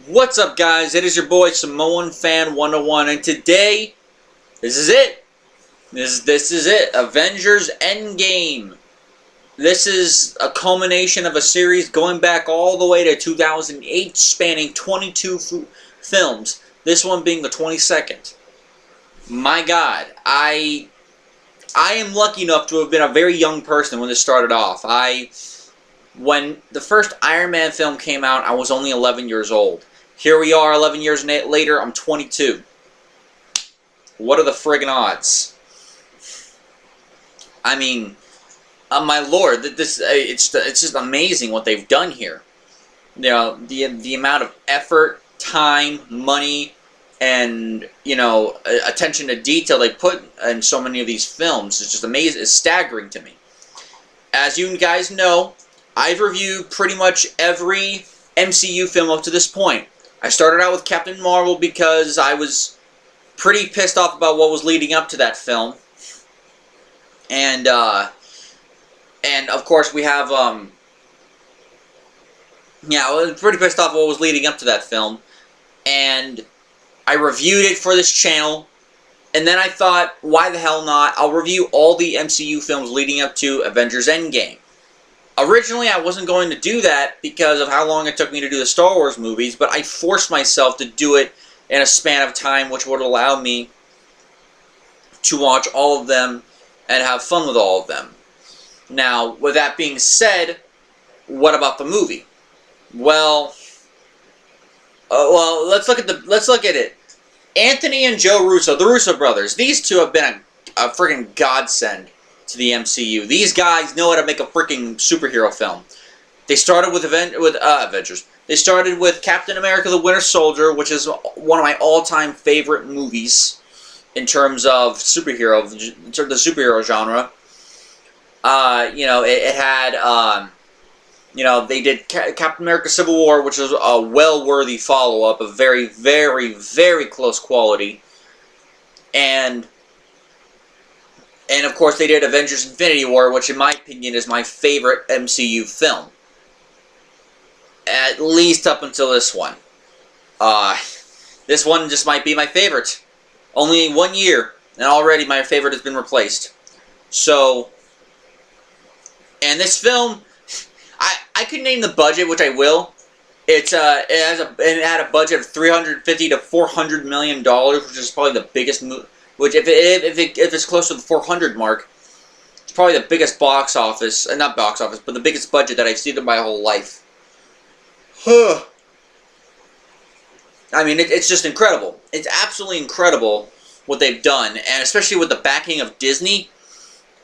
What's up, guys? It is your boy Samoan Fan 101, and today, this is it. This is it. Avengers Endgame. This is a culmination of a series going back all the way to 2008, spanning 22 films. This one being the 22nd. My God, I am lucky enough to have been a very young person when this started off. When the first Iron Man film came out, I was only 11 years old. Here we are 11 years later, I'm 22. What are the friggin' odds? I mean, my lord, it's just amazing what they've done here. You know, the amount of effort, time, money, and, you know, attention to detail they put in so many of these films is just amazing. It's staggering to me. As you guys know, I've reviewed pretty much every MCU film up to this point. I started out with Captain Marvel because I was pretty pissed off about what was leading up to that film. And of course we have, yeah, I was pretty pissed off what was leading up to that film. And I reviewed it for this channel. And then I thought, why the hell not? I'll review all the MCU films leading up to Avengers Endgame. Originally, I wasn't going to do that because of how long it took me to do the Star Wars movies, but I forced myself to do it in a span of time which would allow me to watch all of them and have fun with all of them. Now, with that being said, what about the movie? Well, let's look at it. Anthony and Joe Russo, the Russo brothers, these two have been a friggin' godsend to the MCU. These guys know how to make a freaking superhero film. They started with Avengers. They started with Captain America: The Winter Soldier, which is one of my all-time favorite movies in terms of the superhero genre. You know, it had, you know, they did Captain America: Civil War, which is a well-worthy follow-up of very, very, very close quality. And of course, they did Avengers: Infinity War, which in my opinion is my favorite MCU film. At least up until this one. This one just might be my favorite. Only 1 year, and already my favorite has been replaced. So, and this film, I could name the budget, which I will. It had a budget of $350 to $400 million, which is probably the biggest movie. Which, if it's close to the 400 mark, it's probably the biggest box office, not box office, but the biggest budget that I've seen in my whole life. I mean, it's just incredible. It's absolutely incredible what they've done, and especially with the backing of Disney.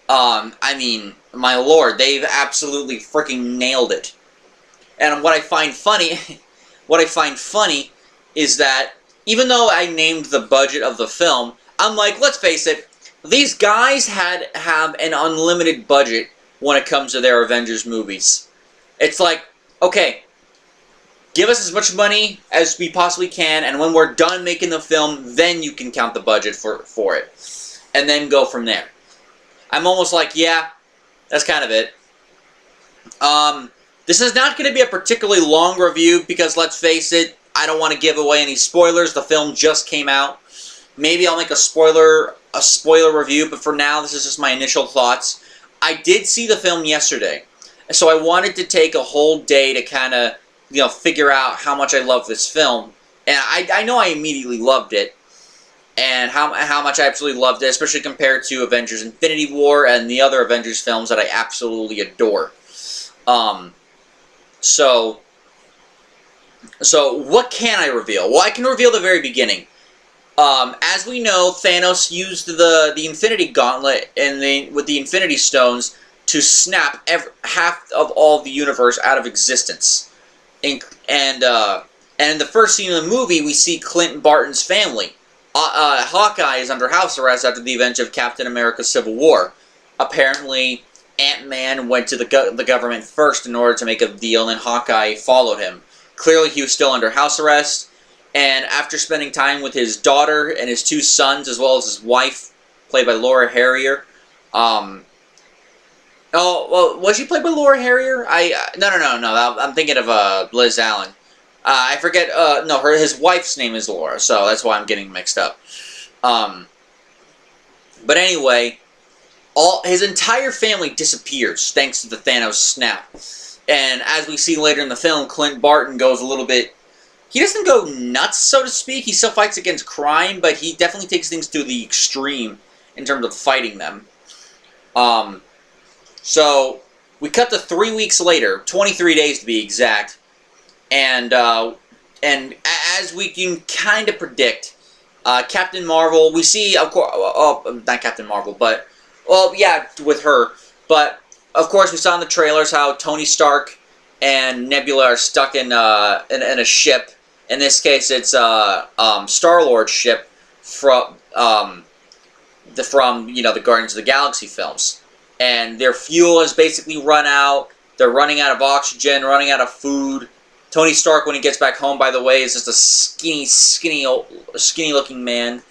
I mean, my lord, they've absolutely freaking nailed it. And what I find funny, is that even though I named the budget of the film, I'm like, let's face it, these guys have an unlimited budget when it comes to their Avengers movies. It's like, okay, give us as much money as we possibly can, and when we're done making the film, then you can count the budget for it. And then go from there. I'm almost like, yeah, that's kind of it. This is not going to be a particularly long review, because let's face it, I don't want to give away any spoilers. The film just came out. Maybe I'll make a spoiler review, but for now, this is just my initial thoughts. I did see the film yesterday, so I wanted to take a whole day to kind of, you know, figure out how much I love this film. And I know I immediately loved it, and how much I absolutely loved it, especially compared to Avengers: Infinity War and the other Avengers films that I absolutely adore. So what can I reveal? Well, I can reveal the very beginning. As we know, Thanos used the Infinity Gauntlet with the Infinity Stones to snap half of all the universe out of existence. And in the first scene of the movie, we see Clint Barton's family. Hawkeye is under house arrest after the event of Captain America: Civil War. Apparently, Ant-Man went to the government first in order to make a deal, and Hawkeye followed him. Clearly, he was still under house arrest. And after spending time with his daughter and his two sons, as well as his wife, played by Laura Harrier. Oh, well, was she played by Laura Harrier? No. I'm thinking of Liz Allen. I forget. No, his wife's name is Laura, so that's why I'm getting mixed up. But anyway, his entire family disappears thanks to the Thanos snap. And as we see later in the film, Clint Barton goes a little bit... He doesn't go nuts, so to speak. He still fights against crime, but he definitely takes things to the extreme in terms of fighting them. So, we cut to 3 weeks later, 23 days to be exact, and as we can kind of predict, Captain Marvel, we see, of course, not Captain Marvel, but, well, yeah, with her, but, of course, we saw in the trailers how Tony Stark and Nebula are stuck in a ship. In this case, it's Star-Lord's ship from the Guardians of the Galaxy films, and their fuel has basically run out. They're running out of oxygen, running out of food. Tony Stark, when he gets back home, by the way, is just a skinny-looking man.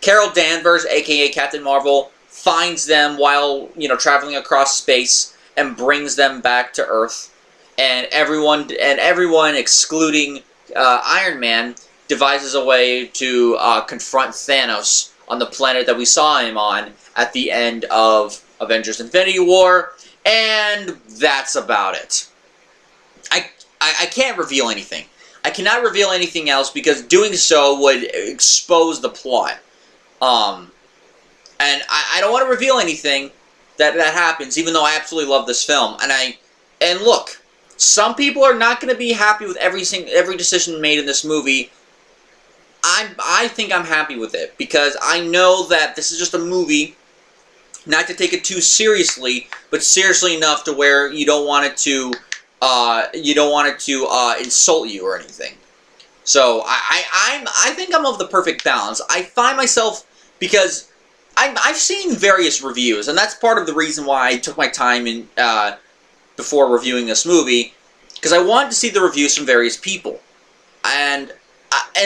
Carol Danvers, aka Captain Marvel, finds them while traveling across space and brings them back to Earth. And everyone excluding Iron Man, devises a way to confront Thanos on the planet that we saw him on at the end of Avengers Infinity War, and that's about it. I can't reveal anything. I cannot reveal anything else because doing so would expose the plot. And I don't want to reveal anything that happens, even though I absolutely love this film. And look, some people are not going to be happy with every decision made in this movie. I think I'm happy with it because I know that this is just a movie, not to take it too seriously, but seriously enough to where you don't want it to insult you or anything. So I think I'm of the perfect balance. I find myself, because I've seen various reviews, and that's part of the reason why I took my time in before reviewing this movie, because I wanted to see the reviews from various people. And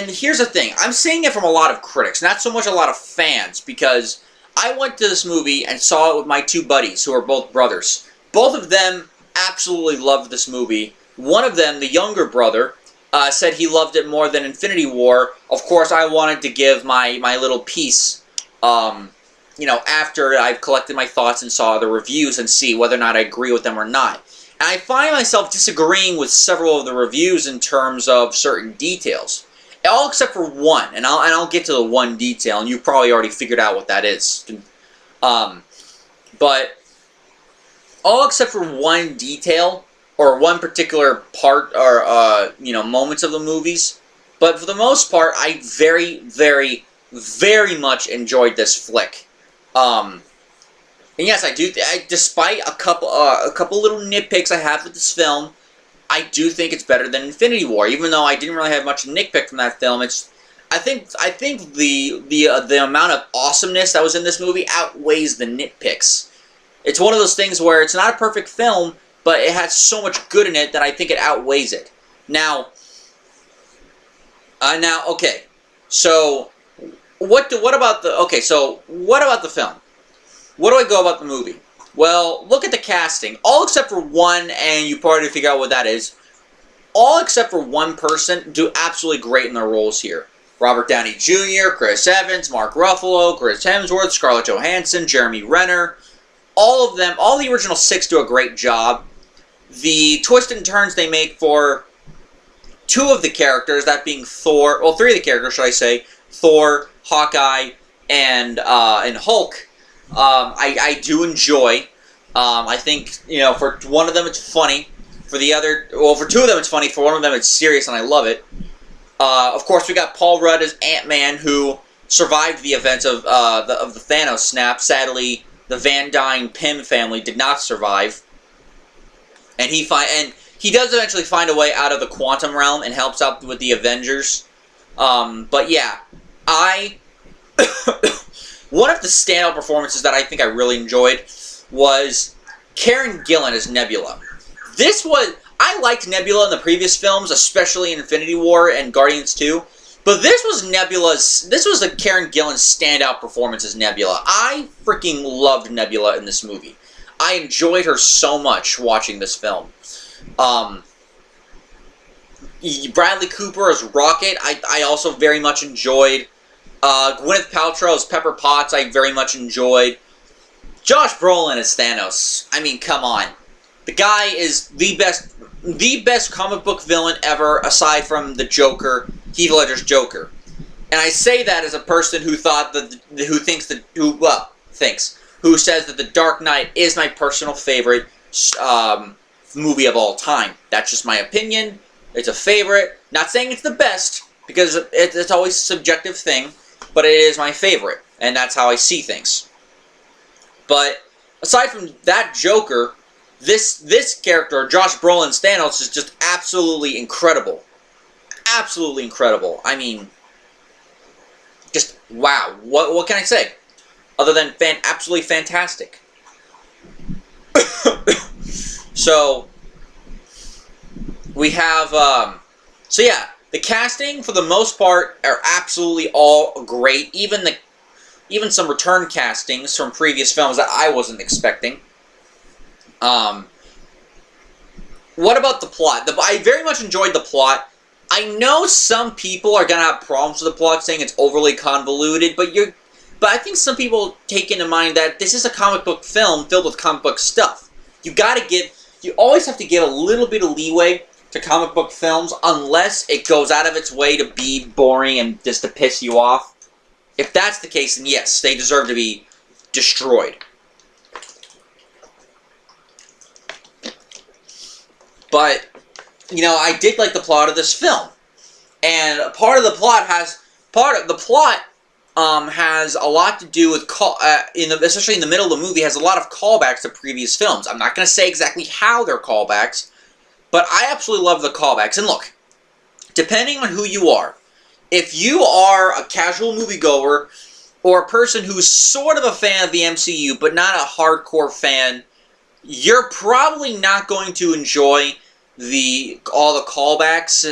here's the thing, I'm seeing it from a lot of critics, not so much a lot of fans, because I went to this movie and saw it with my two buddies, who are both brothers. Both of them absolutely loved this movie. One of them, the younger brother, said he loved it more than Infinity War. Of course, I wanted to give my little piece, after I've collected my thoughts and saw the reviews and see whether or not I agree with them or not. And I find myself disagreeing with several of the reviews in terms of certain details. All except for one, and I'll get to the one detail, and you've probably already figured out what that is. But all except for one detail, or one particular part, or, moments of the movies. But for the most part, I very, very, very much enjoyed this flick. And yes, I do, despite a couple little nitpicks I have with this film, I do think it's better than Infinity War, even though I didn't really have much nitpick from that film. I think the amount of awesomeness that was in this movie outweighs the nitpicks. It's one of those things where it's not a perfect film, but it has so much good in it that I think it outweighs it. Now, okay, so what about the film? What do I go about the movie? Well, look at the casting. All except for one, and you probably figure out what that is. All except for one person do absolutely great in their roles here. Robert Downey Jr., Chris Evans, Mark Ruffalo, Chris Hemsworth, Scarlett Johansson, Jeremy Renner. All of them, all the original six do a great job. The twists and turns they make for two of the characters, that being Thor, well, three of the characters, should I say, Thor, Hawkeye, and Hulk, I do enjoy. I think, for one of them it's funny. For the other, well, for two of them it's funny. For one of them it's serious, and I love it. Of course, we got Paul Rudd as Ant-Man, who survived the events of the Thanos snap. Sadly, the Van Dyne Pym family did not survive, and he does eventually find a way out of the quantum realm and helps out with the Avengers. But yeah, one of the standout performances that I think I really enjoyed was Karen Gillan as Nebula. I liked Nebula in the previous films, especially in Infinity War and Guardians 2, but this was the Karen Gillan standout performance as Nebula. I freaking loved Nebula in this movie. I enjoyed her so much watching this film. Bradley Cooper as Rocket, I also very much enjoyed. Gwyneth Paltrow as Pepper Potts, I very much enjoyed. Josh Brolin as Thanos. I mean, come on. The guy is the best comic book villain ever, aside from the Joker, Heath Ledger's Joker. And I say that as a person who who says that The Dark Knight is my personal favorite movie of all time. That's just my opinion. It's a favorite. Not saying it's the best, because it's always a subjective thing, but it is my favorite, and that's how I see things. But aside from that Joker, this character, Josh Brolin's Thanos, is just absolutely incredible. Absolutely incredible. I mean, just wow. What can I say? Other than absolutely fantastic. So we have so yeah, the casting for the most part are absolutely all great. Even some return castings from previous films that I wasn't expecting. What about the plot? I very much enjoyed the plot. I know some people are gonna have problems with the plot, saying it's overly convoluted, but I think some people take into mind that this is a comic book film filled with comic book stuff. You always have to give a little bit of leeway to comic book films, unless it goes out of its way to be boring and just to piss you off. If that's the case, then yes, they deserve to be destroyed. But, you know, I did like the plot of this film. And part of the plot has a lot to do with, especially in the middle of the movie, has a lot of callbacks to previous films. I'm not going to say exactly how they're callbacks, but I absolutely love the callbacks. And look, depending on who you are, if you are a casual moviegoer or a person who's sort of a fan of the MCU but not a hardcore fan, you're probably not going to enjoy all the callbacks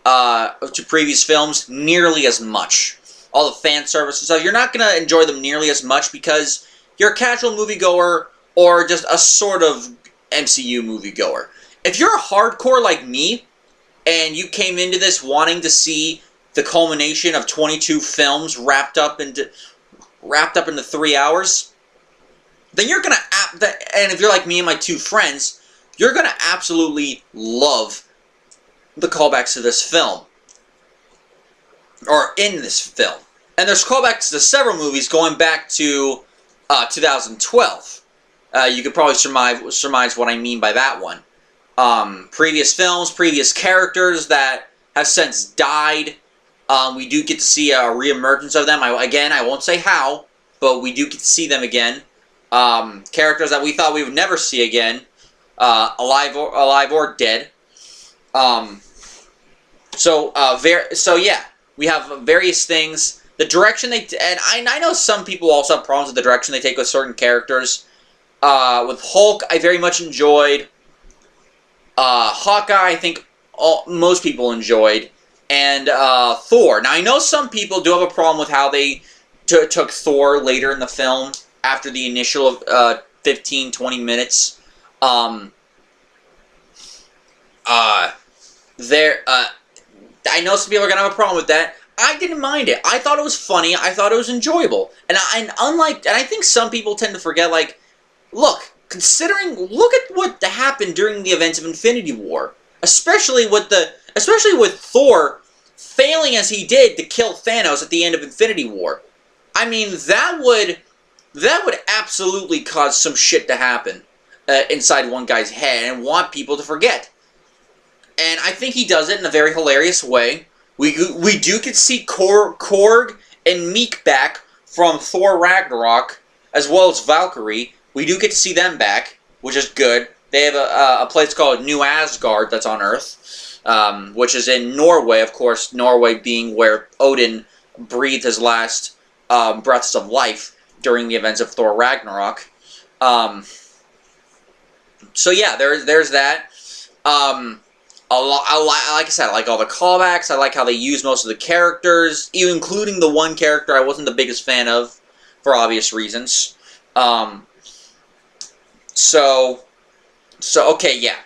to previous films nearly as much. All the fan service and stuff, you're not going to enjoy them nearly as much because you're a casual moviegoer or just a sort of MCU moviegoer. If you're a hardcore like me, and you came into this wanting to see the culmination of 22 films wrapped up into 3 hours, then you're gonna and if you're like me and my two friends, you're gonna absolutely love the callbacks to this film, or in this film. And there's callbacks to several movies going back to 2012. You could probably surmise what I mean by that one. Previous films, previous characters that have since died. We do get to see a reemergence of them. I won't say how, but we do get to see them again. Characters that we thought we would never see again, alive or dead. So yeah, we have various things. The direction and I know some people also have problems with the direction they take with certain characters. With Hulk, I very much enjoyed. Hawkeye, I think most people enjoyed. And Thor. Now, I know some people do have a problem with how they took Thor later in the film, after the initial 15-20 minutes. I know some people are going to have a problem with that. I didn't mind it. I thought it was funny. I thought it was enjoyable. And I think some people tend to forget, like, look at what happened during the events of Infinity War. Especially with Thor failing as he did to kill Thanos at the end of Infinity War. I mean, that would absolutely cause some shit to happen inside one guy's head and want people to forget. And I think he does it in a very hilarious way. We do get to see Korg and Meek back from Thor Ragnarok, as well as Valkyrie. We do get to see them back, which is good. They have a place called New Asgard that's on Earth, which is in Norway, of course, Norway being where Odin breathed his last breaths of life during the events of Thor Ragnarok. So yeah, there's that. Like I said, I like all the callbacks. I like how they use most of the characters, even including the one character I wasn't the biggest fan of, for obvious reasons. So okay, yeah.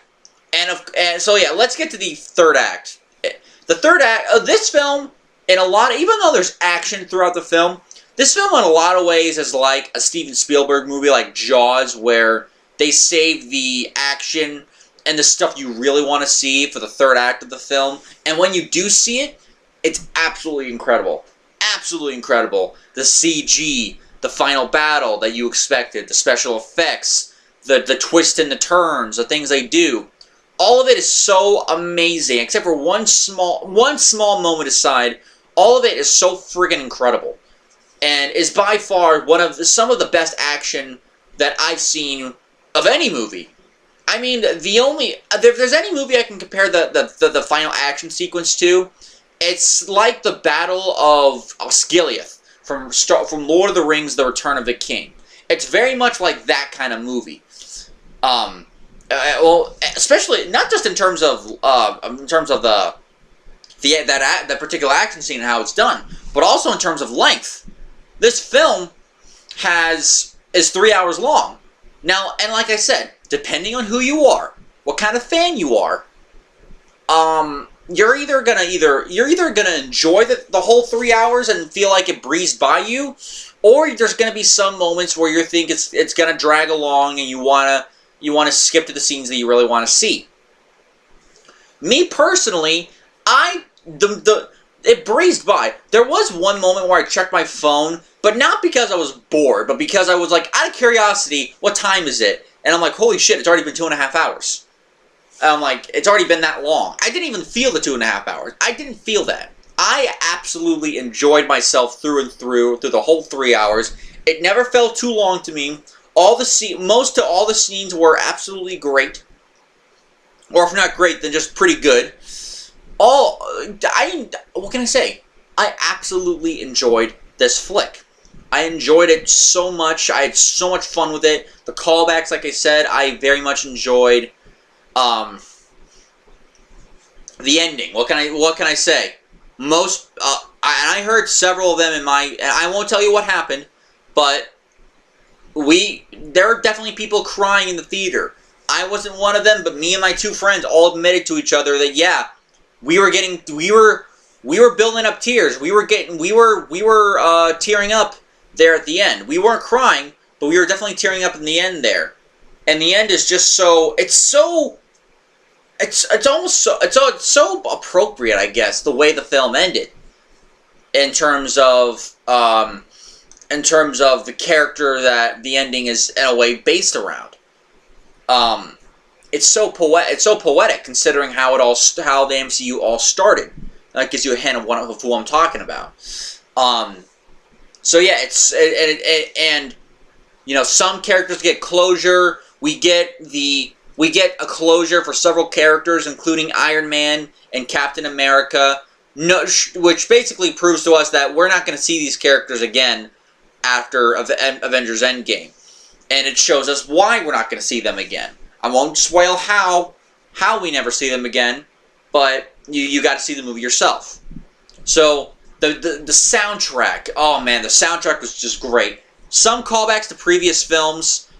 So yeah, let's get to the third act. The third act of this film, in a lot of, even though there's action throughout the film, this film in a lot of ways is like a Steven Spielberg movie like Jaws, where they save the action and the stuff you really want to see for the third act of the film. And when you do see it, it's absolutely incredible. Absolutely incredible. The CG, the final battle that you expected, the special effects, the twists and the turns, the things they do. All of it is so amazing, except for one small moment aside. All of it is so friggin' incredible, and is by far some of the best action that I've seen of any movie. I mean, if there's any movie I can compare the final action sequence to, it's like the Battle of Osgiliath from Lord of the Rings: The Return of the King. It's very much like that kind of movie. Well, especially not just in terms of that particular action scene and how it's done, but also in terms of length. This film is 3 hours long. Now, and like I said, depending on who you are, what kind of fan you are, you're either gonna enjoy the whole 3 hours and feel like it breezed by you, or there's gonna be some moments where you think it's gonna drag along and you wanna skip to the scenes that you really want to see. Me personally, it breezed by. There was one moment where I checked my phone, but not because I was bored, but because I was like, out of curiosity, what time is it? And I'm like, holy shit, it's already been 2.5 hours. And I'm like, it's already been that long. I didn't even feel the 2.5 hours. I didn't feel that. I absolutely enjoyed myself through and through the whole 3 hours. It never felt too long to me. Most of all the scenes were absolutely great. Or if not great, then just pretty good. What can I say? I absolutely enjoyed this flick. I enjoyed it so much. I had so much fun with it. The callbacks, like I said, I very much enjoyed. The ending. What can I say? I heard several of them and I won't tell you what happened, but there are definitely people crying in the theater. I wasn't one of them, but me and my two friends all admitted to each other that yeah, we were building up tears. We were tearing up there at the end. We weren't crying, but we were definitely tearing up in the end there. And the end is just it's so appropriate, I guess, the way the film ended. In terms of the character that the ending is in a way based around. It's so poetic considering how the MCU all started. That gives you a hint of who I'm talking about. So yeah, and you know, some characters get closure. We get a closure for several characters, including Iron Man and Captain America. Which basically proves to us that we're not going to see these characters again after Avengers Endgame. And it shows us why we're not going to see them again. I won't spoil how we never see them again, but you got to see the movie yourself. So, the soundtrack, oh man, the soundtrack was just great. Some callbacks to previous films,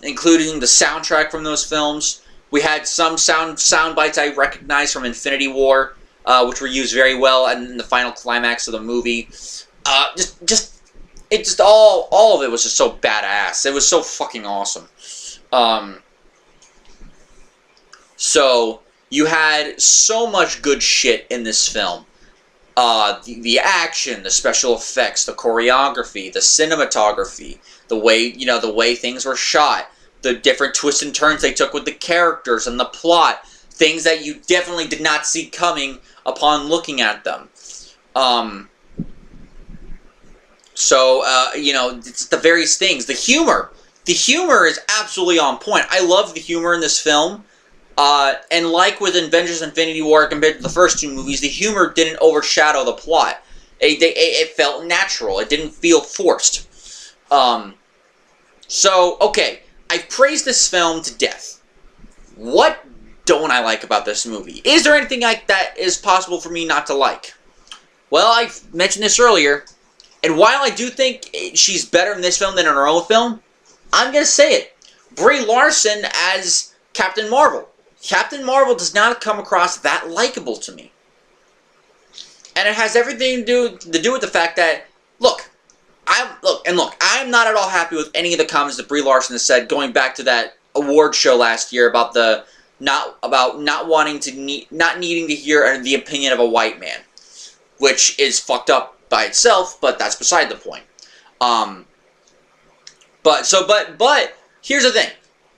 including the soundtrack from those films. We had some sound bites I recognized from Infinity War, which were used very well in the final climax of the movie. All of it was just so badass. It was so fucking awesome. So you had so much good shit in this film. The action, the special effects, the choreography, the cinematography, the way things were shot, the different twists and turns they took with the characters and the plot, things that you definitely did not see coming upon looking at them. It's the various things. The humor is absolutely on point. I love the humor in this film. And like with Avengers Infinity War compared to the first two movies, the humor didn't overshadow the plot. It felt natural. It didn't feel forced. Okay, I've praised this film to death. What don't I like about this movie? Is there anything that is possible for me not to like? Well, I've mentioned this earlier, and while I do think she's better in this film than in her own film, I'm going to say it. Brie Larson as Captain Marvel. Captain Marvel does not come across that likable to me. And it has everything to do with the fact that, look, I'm not at all happy with any of the comments that Brie Larson has said going back to that award show last year about not needing to hear the opinion of a white man, which is fucked up by itself, but that's beside the point. But here's the thing.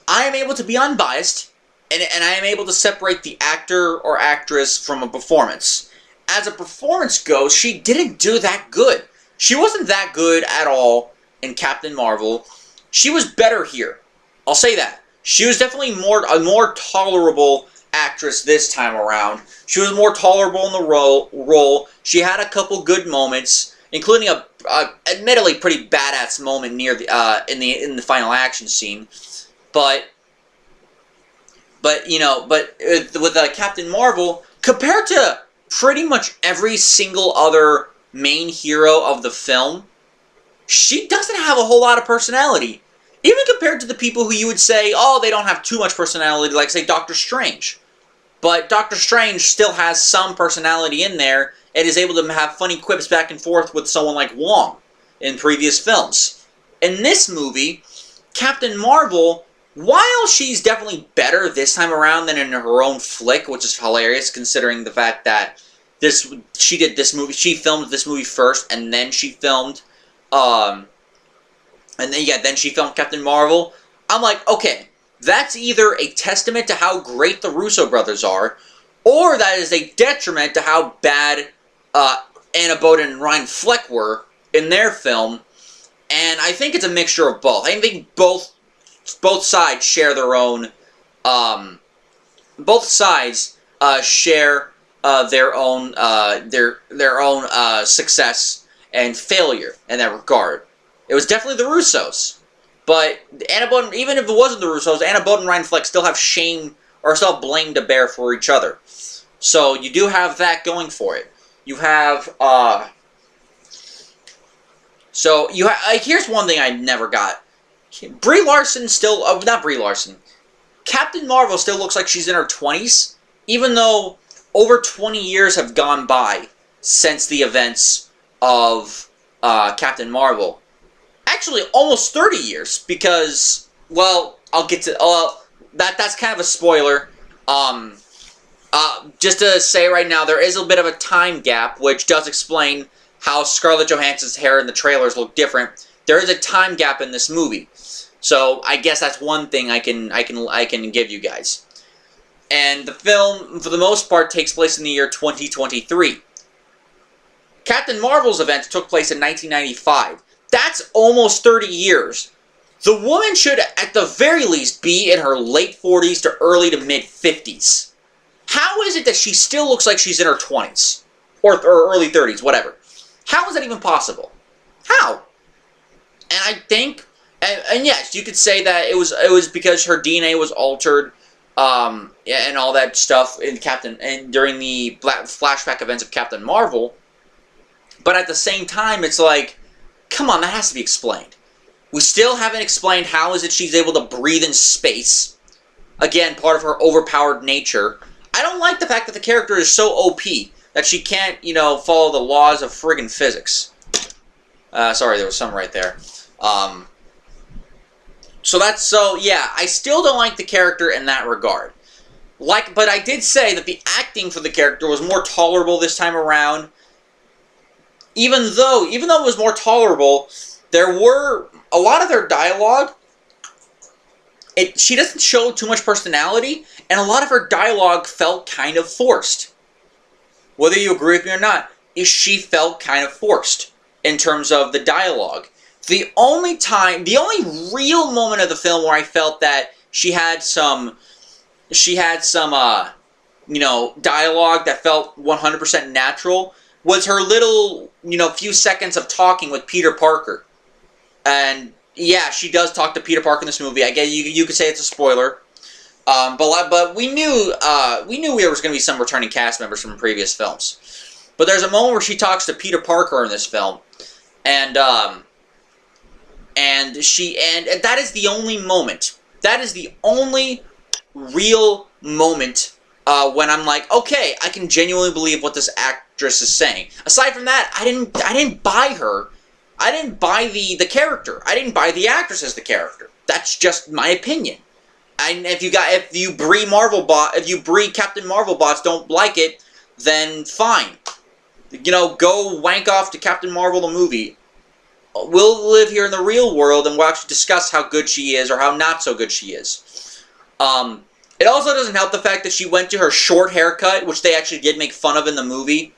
I am able to be unbiased, and I am able to separate the actor or actress from a performance. As a performance goes, she didn't do that good. She wasn't that good at all in Captain Marvel. She was better here. I'll say that. She was definitely a more tolerable actress this time around. She was more tolerable in the role. She had a couple good moments, including a admittedly pretty badass moment near in the final action scene. But with Captain Marvel, compared to pretty much every single other main hero of the film, she doesn't have a whole lot of personality. Even compared to the people who you would say, oh, they don't have too much personality, like, say, Doctor Strange. But Doctor Strange still has some personality in there, and is able to have funny quips back and forth with someone like Wong in previous films. In this movie, Captain Marvel, while she's definitely better this time around than in her own flick, which is hilarious considering the fact that she filmed this movie first, and then she filmed, then she filmed Captain Marvel. I'm like, okay, that's either a testament to how great the Russo brothers are, or that is a detriment to how bad Anna Boden and Ryan Fleck were in their film. And I think it's a mixture of both. I think both sides share their own. Both sides share their own success and failure in that regard. It was definitely the Russos, but Anna Boden, even if it wasn't the Russos, Anna Boden and Ryan Fleck still have shame or still have blame to bear for each other. So you do have that going for it. You have here's one thing I never got. Brie Larson still, not Brie Larson. Captain Marvel still looks like she's in her 20s, even though over 20 years have gone by since the events of Captain Marvel. Actually, almost 30 years, because, well, I'll get to, that's kind of a spoiler. Just to say right now, there is a bit of a time gap, which does explain how Scarlett Johansson's hair in the trailers look different. There is a time gap in this movie, so I guess that's one thing I can give you guys. And the film, for the most part, takes place in the year 2023. Captain Marvel's events took place in 1995. That's almost 30 years. The woman should, at the very least, be in her late 40s to early to mid 50s. How is it that she still looks like she's in her 20s? Or early 30s, whatever. How is that even possible? How? And I think, and yes, you could say that it was because her DNA was altered, and all that stuff during the flashback events of Captain Marvel. But at the same time, it's like, come on, that has to be explained. We still haven't explained how is it she's able to breathe in space. Again, part of her overpowered nature. I don't like the fact that the character is so OP that she can't, follow the laws of friggin' physics. Sorry, there was some right there. Yeah, I still don't like the character in that regard. But I did say that the acting for the character was more tolerable this time around. Even though it was more tolerable, there were a lot of their dialogue. She doesn't show too much personality, and a lot of her dialogue felt kind of forced. Whether you agree with me or not, she felt kind of forced in terms of the dialogue. The only real moment of the film where I felt that she had some dialogue that felt 100% natural was her little, few seconds of talking with Peter Parker. And yeah, she does talk to Peter Parker in this movie. I guess you could say it's a spoiler. But we knew there was going to be some returning cast members from previous films. But there's a moment where she talks to Peter Parker in this film, and that is the only moment. That is the only real moment when I'm like, okay, I can genuinely believe what this actress is saying. Aside from that, I didn't buy her. I didn't buy the character. I didn't buy the actress as the character. That's just my opinion. And if you Brie Captain Marvel bots don't like it, then fine. You know, go wank off to Captain Marvel the movie. We'll live here in the real world and we'll actually discuss how good she is or how not so good she is. It also doesn't help the fact that she went to her short haircut, which they actually did make fun of in the movie.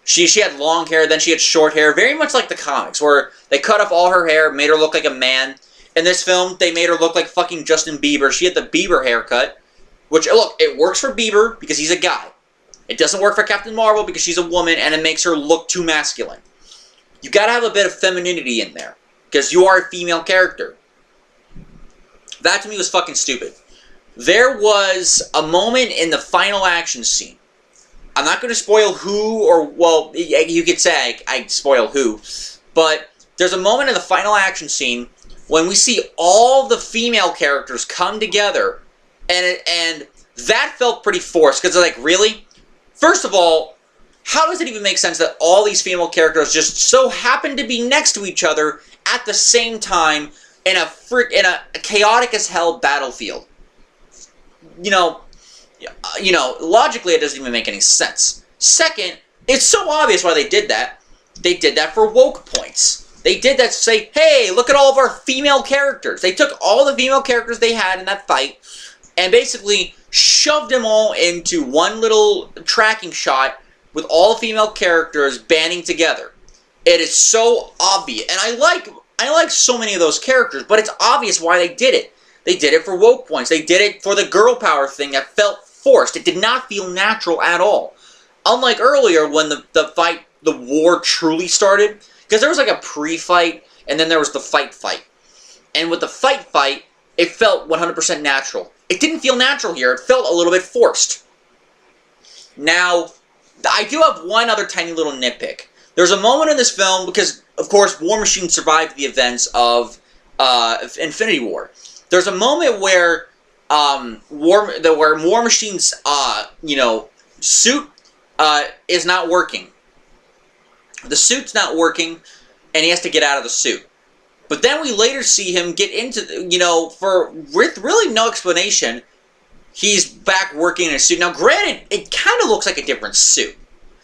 She had long hair, then she had short hair, very much like the comics, where they cut off all her hair, made her look like a man. In this film, they made her look like fucking Justin Bieber. She had the Bieber haircut, which, look, it works for Bieber because he's a guy. It doesn't work for Captain Marvel because she's a woman and it makes her look too masculine. You gotta have a bit of femininity in there because you are a female character. That to me was fucking stupid. There was a moment in the final action scene. I'm not going to spoil who or, well, you could say I spoil who, but there's a moment in the final action scene when we see all the female characters come together, and that felt pretty forced, because they're like, really? First of all, how does it even make sense that all these female characters just so happen to be next to each other at the same time in a chaotic as hell battlefield? You know, logically it doesn't even make any sense. Second, it's so obvious why they did that. They did that for woke points. They did that to say, hey, look at all of our female characters. They took all the female characters they had in that fight and basically shoved them all into one little tracking shot with all the female characters banding together. It is so obvious. And I like so many of those characters, but it's obvious why they did it. They did it for woke points. They did it for the girl power thing that felt forced. It did not feel natural at all. Unlike earlier when the war truly started, because there was like a pre-fight and then there was the fight. And with the fight, it felt 100% natural. It didn't feel natural here. It felt a little bit forced. Now, I do have one other tiny little nitpick. There's a moment in this film, because, of course, War Machine survived the events of Infinity War. There's a moment where War Machine's suit is not working. The suit's not working, and he has to get out of the suit. But then we later see him get into, with really no explanation, he's back working in a suit. Now, granted, it kind of looks like a different suit.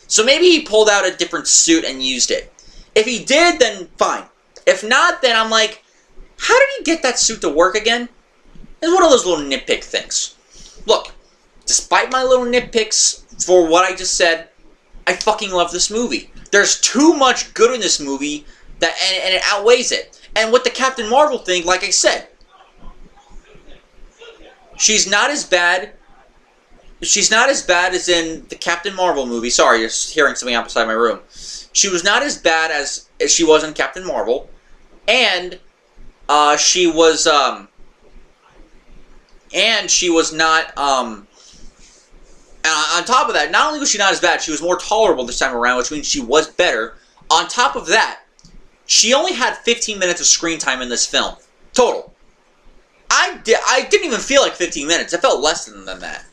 So maybe he pulled out a different suit and used it. If he did, then fine. If not, then I'm like, how did he get that suit to work again? It's one of those little nitpick things. Look, despite my little nitpicks for what I just said, I fucking love this movie. There's too much good in this movie and it outweighs it. And with the Captain Marvel thing, like I said, she's not as bad. She's not as bad as in the Captain Marvel movie. Sorry, you're hearing something outside my room. She was not as bad as she was in Captain Marvel, and she was not. And on top of that, not only was she not as bad, she was more tolerable this time around, which means she was better. On top of that, she only had 15 minutes of screen time in this film total. I didn't even feel like 15 minutes. It felt less than that.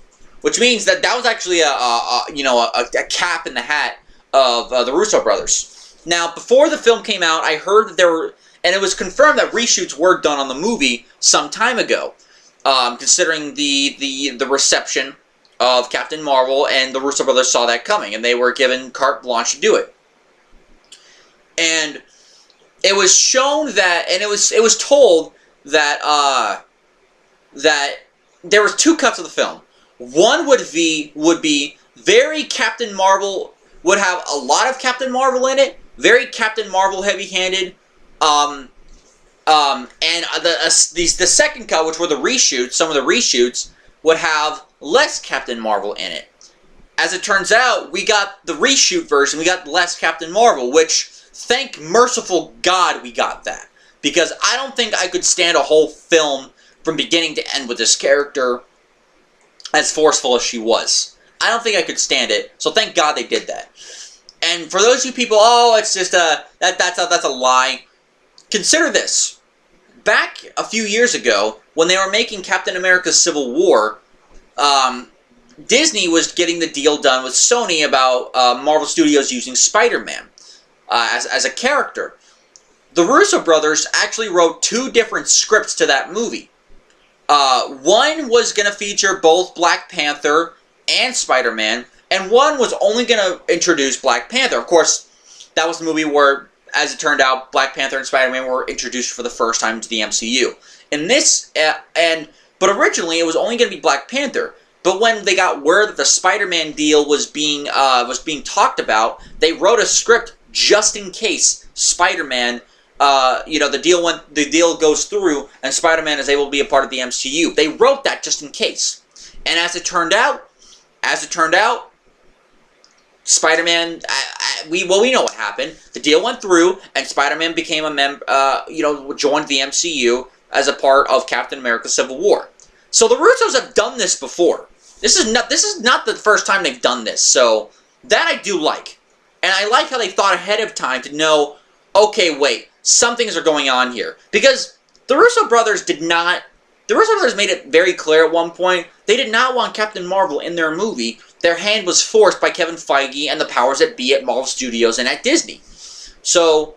Which means that was actually a cap in the hat of the Russo brothers. Now, before the film came out, I heard that there were, and it was confirmed that reshoots were done on the movie some time ago, considering the reception of Captain Marvel, and the Russo brothers saw that coming, and they were given carte blanche to do it. And it was shown that, and it was told that that there was two cuts of the film. One would be very Captain Marvel, would have a lot of Captain Marvel in it, very Captain Marvel heavy-handed, and the second cut, which were the reshoots, some of the reshoots, would have less Captain Marvel in it. As it turns out, we got the reshoot version, we got less Captain Marvel, which, thank merciful God we got that. Because I don't think I could stand a whole film from beginning to end with this character as forceful as she was. I don't think I could stand it, so thank God they did that. And for those of you people, oh, it's just that's a lie. Consider this. Back a few years ago, when they were making Captain America Civil War, Disney was getting the deal done with Sony about Marvel Studios using Spider-Man as a character. The Russo brothers actually wrote 2 different scripts to that movie. One was going to feature both Black Panther and Spider-Man, and one was only going to introduce Black Panther. Of course, that was the movie where, as it turned out, Black Panther and Spider-Man were introduced for the first time to the MCU. In this, but originally it was only going to be Black Panther. But when they got word that the Spider-Man deal was being talked about, they wrote a script just in case Spider-Man, the deal goes through and Spider-Man is able to be a part of the MCU. They wrote that just in case. And as it turned out, Spider-Man, we know what happened. The deal went through, and Spider-Man became joined the MCU as a part of Captain America: Civil War. So the Russos have done this before. This is not the first time they've done this. So that I do like, and I like how they thought ahead of time to know, okay, wait, some things are going on here, because the Russo brothers did not. The Russo brothers made it very clear at one point they did not want Captain Marvel in their movie. Their hand was forced by Kevin Feige and the powers that be at Marvel Studios and at Disney. So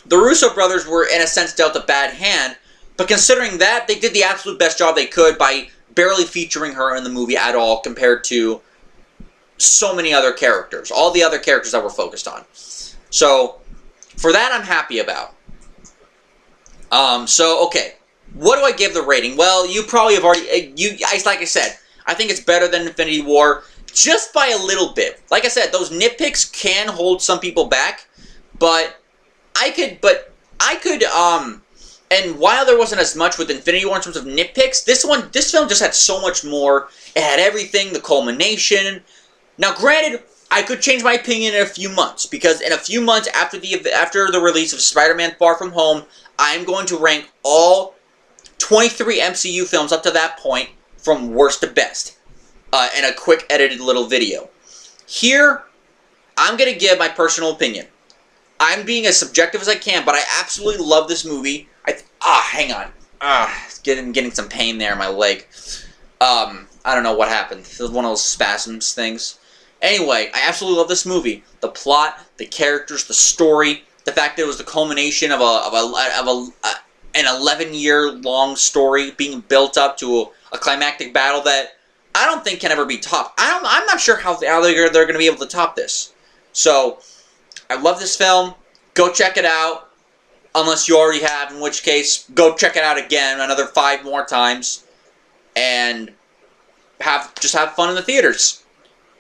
the Russo brothers were, in a sense, dealt a bad hand, but considering that, they did the absolute best job they could by barely featuring her in the movie at all compared to so many other characters, all the other characters that were focused on. So for that, I'm happy about. Okay. What do I give the rating? Well, you probably have already... like I said, I think it's better than Infinity War, just by a little bit. Like I said, those nitpicks can hold some people back, but I could, and while there wasn't as much with Infinity War in terms of nitpicks, this film just had so much more. It had everything, the culmination. Now, granted, I could change my opinion in a few months, because in a few months after the release of Spider-Man: Far From Home, I'm going to rank all 23 MCU films up to that point from worst to best in a quick edited little video. Here, I'm going to give my personal opinion. I'm being as subjective as I can, but I absolutely love this movie. Hang on. Getting some pain there in my leg. I don't know what happened. It was one of those spasms things. Anyway, I absolutely love this movie. The plot, the characters, the story, the fact that it was the culmination of an 11-year-long story being built up to a climactic battle that I don't think can ever be topped. I'm not sure how they're going to be able to top this. So, I love this film. Go check it out. Unless you already have, in which case, go check it out again another 5 more times. And just have fun in the theaters.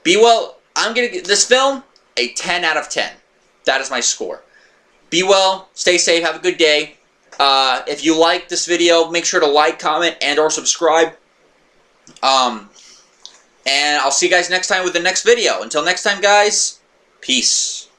I'm going to give this film a 10 out of 10. That is my score. Be well, stay safe, have a good day. If you like this video, make sure to like, comment, and or subscribe. And I'll see you guys next time with the next video. Until next time, guys, peace.